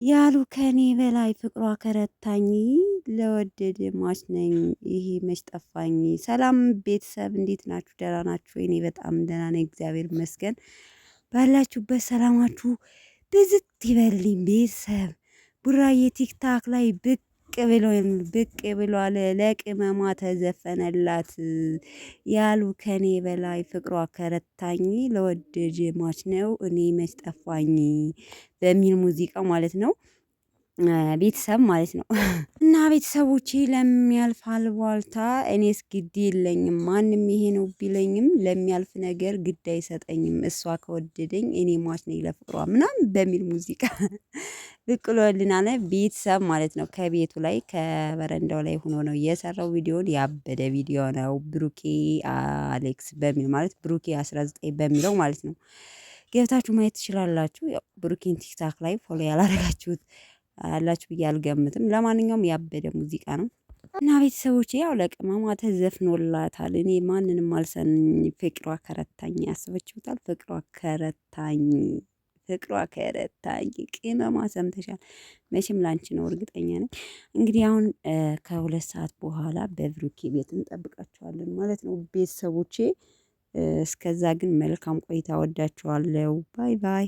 ያሉ ከኔ በላይ ፍቅሯ ከረታኝ ለወደደ ሟች ነኝ ይሄ መች ጠፋኝ። ሰላም ቤተሰብ እንዴት ናችሁ? ደህና ናችሁ? እኔ በጣም ደህና ነኝ እግዚአብሔር ይመስገን። ባላችሁበት ሰላማችሁ ብዝት ይበልልኝ። ቤተሰብ ቡራዬ ቲክታክ ላይ ብሎ ብቅ ብሏል። ለቅመሟ ተዘፈነላት። ያሉ ከኔ በላይ ፍቅሯ ከረታኝ ለወደደ ሟች ነው እኔ መች ጠፋኝ በሚል ሙዚቃው ማለት ነው። ቤተሰብ ማለት ነው። እና ቤተሰቦቼ ለሚያልፍ አልቧልታ እኔስ ግድ የለኝም ማንም ይሄ ነው ቢለኝም ለሚያልፍ ነገር ግድ አይሰጠኝም እሷ ከወደደኝ እኔ ሟች ነኝ ለፍቅሯ ምናምን በሚል ሙዚቃ ብቅ ብሎልናል ቤተሰብ ማለት ነው። ከቤቱ ላይ ከበረንዳው ላይ ሆኖ ነው የሰራው ቪዲዮን ያበደ ቪዲዮ ነው። ብሩኬ አሌክስ በሚል ማለት ብሩኬ 19 በሚለው ማለት ነው። ገብታችሁ ማየት ትችላላችሁ። ያው ብሩኬን ቲክታክ ላይ ፎሎ ያላረጋችሁት አላችሁ ብዬ አልገምትም። ለማንኛውም ያበደ ሙዚቃ ነው። እና ቤተሰቦቼ ያው ለቅመሟ ተዘፍኖላታል። እኔ ማንንም አልሰንኝ ፍቅሯ ከረታኝ ያስበችሁታል። ፍቅሯ ከረታኝ ፍቅሯ ከረታኝ ቅመሟ ሰምተሻል። መቼም ላንቺ ነው እርግጠኛ ነኝ። እንግዲህ አሁን ከሁለት ሰዓት በኋላ በብሩኬ ቤት እንጠብቃቸዋለን ማለት ነው ቤተሰቦቼ። እስከዛ ግን መልካም ቆይታ ወዳችኋለሁ። ባይ ባይ